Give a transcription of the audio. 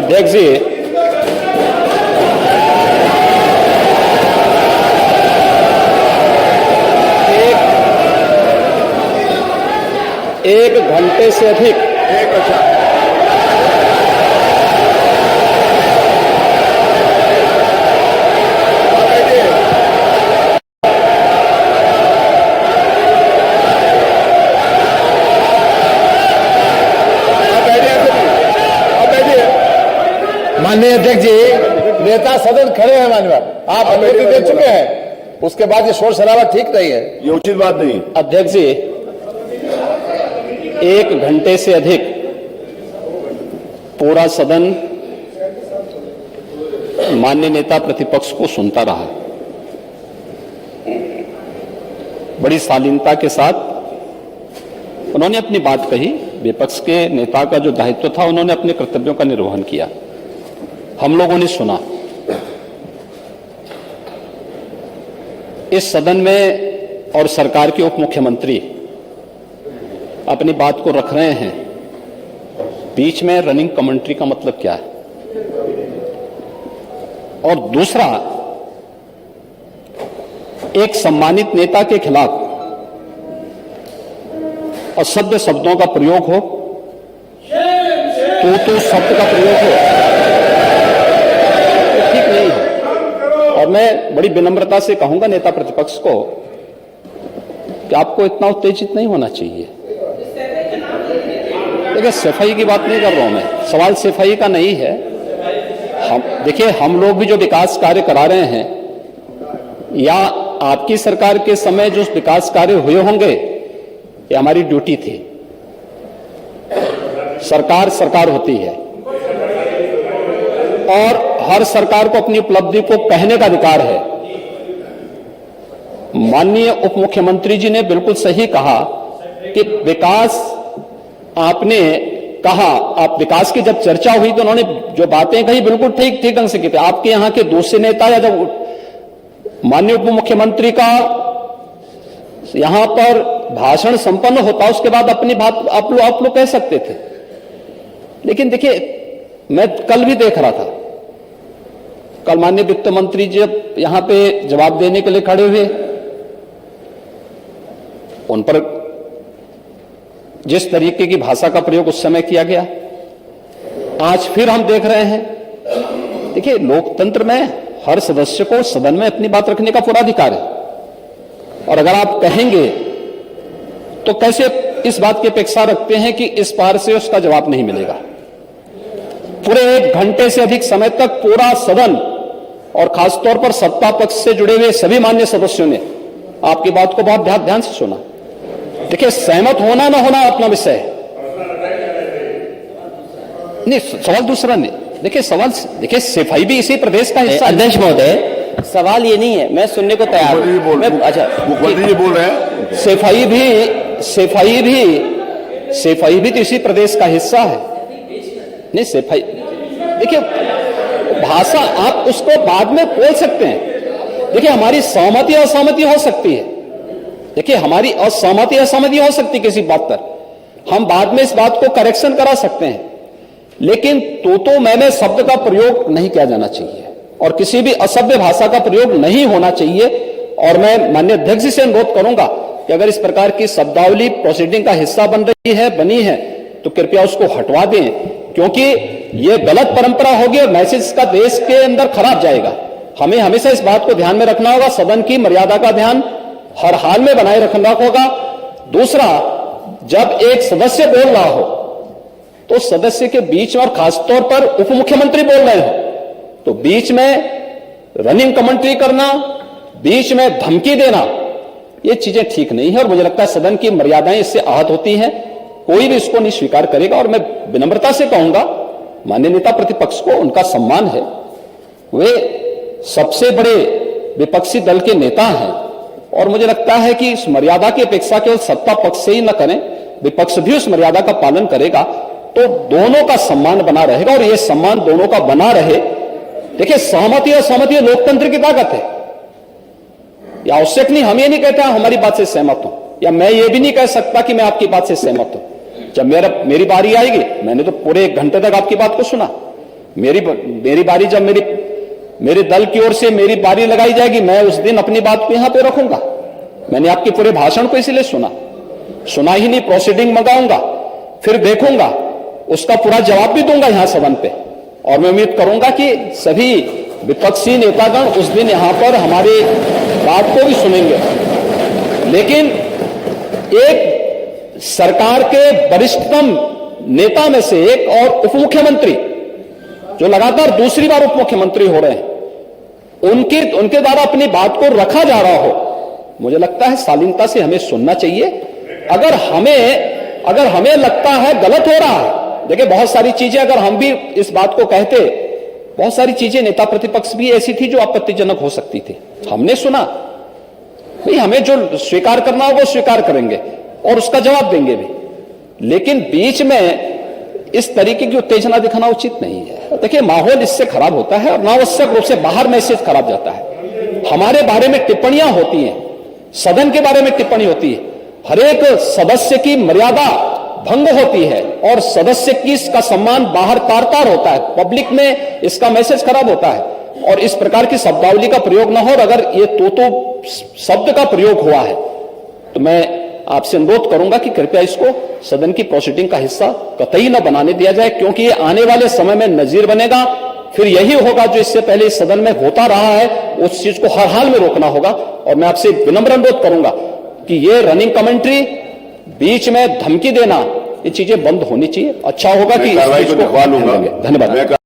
अध्यक्ष जी, एक घंटे से अधिक माननीय अध्यक्ष जी, नेता सदन खड़े हैं माननीय, आप अनुमति दे चुके हैं, उसके बाद ये शोर शराबा ठीक नहीं है, ये उचित बात नहीं। अध्यक्ष जी, एक घंटे से अधिक पूरा सदन माननीय नेता प्रतिपक्ष को सुनता रहा। बड़ी शालीनता के साथ उन्होंने अपनी बात कही। विपक्ष के नेता का जो दायित्व था, उन्होंने अपने कर्तव्यों का निर्वहन किया। हम लोगों ने सुना। इस सदन में और सरकार के उप मुख्यमंत्री अपनी बात को रख रहे हैं, बीच में रनिंग कमेंट्री का मतलब क्या है? और दूसरा, एक सम्मानित नेता के खिलाफ असभ्य शब्दों का प्रयोग हो, तो शब्द का प्रयोग हो, तो ठीक नहीं है। और मैं बड़ी विनम्रता से कहूंगा नेता प्रतिपक्ष को कि आपको इतना उत्तेजित नहीं होना चाहिए। देखिए, सफाई की बात नहीं कर रहा हूं मैं, सवाल सफाई का नहीं है। देखिए, हम लोग भी जो विकास कार्य करा रहे हैं, या आपकी सरकार के समय जो विकास कार्य हुए होंगे, ये हमारी ड्यूटी थी। सरकार सरकार होती है और हर सरकार को अपनी उपलब्धि को कहने का अधिकार है। माननीय उप मुख्यमंत्री जी ने बिल्कुल सही कहा कि विकास, आपने कहा, आप विकास की जब चर्चा हुई तो उन्होंने जो बातें कही बिल्कुल ठीक ढंग से की थी। आपके यहां के दूसरे नेता या जब माननीय उप मुख्यमंत्री का यहां पर भाषण संपन्न होता, उसके बाद अपनी बात आप लोग कह सकते थे। लेकिन देखिए, मैं कल भी देख रहा था, कल माननीय वित्त मंत्री जब यहां पे जवाब देने के लिए खड़े हुए, उन पर जिस तरीके की भाषा का प्रयोग उस समय किया गया, आज फिर हम देख रहे हैं। देखिए, लोकतंत्र में हर सदस्य को सदन में अपनी बात रखने का पूरा अधिकार है, और अगर आप कहेंगे तो कैसे इस बात की अपेक्षा रखते हैं कि इस पार से उसका जवाब नहीं मिलेगा? पूरे एक घंटे से अधिक समय तक पूरा सदन और खासतौर पर सत्ता पक्ष से जुड़े हुए सभी मान्य सदस्यों ने आपकी बात को बहुत ध्यान से सुना। देखिए, सहमत होना ना होना अपना विषय है, नहीं, सवाल दूसरा नहीं। देखिए, देखिए, सफाई भी इसी प्रदेश का हिस्सा है। अध्यक्ष महोदय, सवाल ये नहीं है, मैं सुनने को तैयार हूं। अच्छा, मुख्यमंत्री जी बोल रहे हैं, सफाई भी तो इसी प्रदेश का हिस्सा है। नहीं, सफाई, देखिए, भाषा आप उसको बाद में बोल सकते हैं। देखिए, हमारी सहमति असहमति हो सकती है। देखिए, हमारी असहमति असहमति हो सकती है किसी बात पर, हम बाद में इस बात को करेक्शन करा सकते हैं। लेकिन तो मैंने शब्द का प्रयोग नहीं किया जाना चाहिए और किसी भी असभ्य भाषा का प्रयोग नहीं होना चाहिए। और मैं माननीय अध्यक्ष जी से अनुरोध करूंगा कि अगर इस प्रकार की शब्दावली प्रोसीडिंग का हिस्सा बनी है तो कृपया उसको हटवा दें, क्योंकि यह गलत परंपरा होगी और मैसेज का देश के अंदर खराब जाएगा। हमें हमेशा इस बात को ध्यान में रखना होगा, सदन की मर्यादा का ध्यान हर हाल में बनाए रखना होगा। दूसरा, जब एक सदस्य बोल रहा हो तो सदस्य के बीच में, और खासतौर पर उप मुख्यमंत्री बोल रहे हो, तो बीच में रनिंग कमेंट्री करना, बीच में धमकी देना, ये चीजें ठीक नहीं है। और मुझे लगता है सदन की मर्यादाएं इससे आहत होती हैं, कोई भी इसको नहीं स्वीकार करेगा। और मैं विनम्रता से कहूंगा माननीय नेता प्रतिपक्ष को, उनका सम्मान है, वे सबसे बड़े विपक्षी दल के नेता हैं, और मुझे लगता है कि इस मर्यादा की अपेक्षा केवल सत्ता पक्ष से ही न करें, विपक्ष भी उस मर्यादा का पालन करेगा तो दोनों का सम्मान बना रहेगा। और यह सम्मान दोनों का बना रहे। देखिए, सहमति और सहमति लोकतंत्र की ताकत है, यह आवश्यक नहीं। हम ये नहीं कहते हमारी बात से सहमत हूं, या मैं ये भी नहीं कह सकता कि मैं आपकी बात से सहमत हूं। जब मेरी बारी आएगी, मैंने तो पूरे 1 घंटे तक आपकी बात को सुना, मेरी बारी जब मेरे दल की ओर से मेरी बारी लगाई जाएगी, मैं उस दिन अपनी बात को यहां पे रखूंगा। मैंने आपके पूरे भाषण को इसलिए सुना ही नहीं, प्रोसीडिंग मंगाऊंगा, फिर देखूंगा, उसका पूरा जवाब भी दूंगा यहां सदन पे। और मैं उम्मीद करूंगा कि सभी विपक्षी नेतागण उस दिन यहां पर हमारी बात को भी सुनेंगे। लेकिन एक सरकार के वरिष्ठतम नेता में से एक और उप मुख्यमंत्री जो लगातार दूसरी बार उप मुख्यमंत्री हो रहे हैं, उनके द्वारा अपनी बात को रखा जा रहा हो, मुझे लगता है शालीनता से हमें सुनना चाहिए। अगर हमें लगता है गलत हो रहा है, देखिए बहुत सारी चीजें अगर हम भी इस बात को कहते, बहुत सारी चीजें नेता प्रतिपक्ष भी ऐसी थी जो आपत्तिजनक हो सकती थी, हमने सुना। भाई हमें जो स्वीकार करना हो वो स्वीकार करेंगे और उसका जवाब देंगे भी, लेकिन बीच में इस तरीके की उत्तेजना दिखाना उचित नहीं है। देखिए माहौल इससे खराब होता है और अनावश्यक रूप से बाहर मैसेज खराब जाता है। हमारे बारे में टिप्पणियां होती हैं, सदन के बारे में टिप्पणी होती है, हर एक सदस्य की मर्यादा भंग होती है और सदस्य की इसका सम्मान बाहर तार तार होता है, पब्लिक में इसका मैसेज खराब होता है और इस प्रकार की शब्दावली का प्रयोग न हो। और अगर ये तो शब्द का प्रयोग हुआ है तो मैं आपसे अनुरोध करूंगा कि कृपया इसको सदन की प्रोसीडिंग का हिस्सा कतई न बनाने दिया जाए, क्योंकि ये आने वाले समय में नजीर बनेगा। फिर यही होगा जो इससे पहले इस सदन में होता रहा है, उस चीज को हर हाल में रोकना होगा। और मैं आपसे विनम्र अनुरोध करूंगा कि ये रनिंग कमेंट्री, बीच में धमकी देना, ये चीजें बंद होनी चाहिए। अच्छा होगा कि इस चीज को दिखवा लूंगा। धन्यवाद।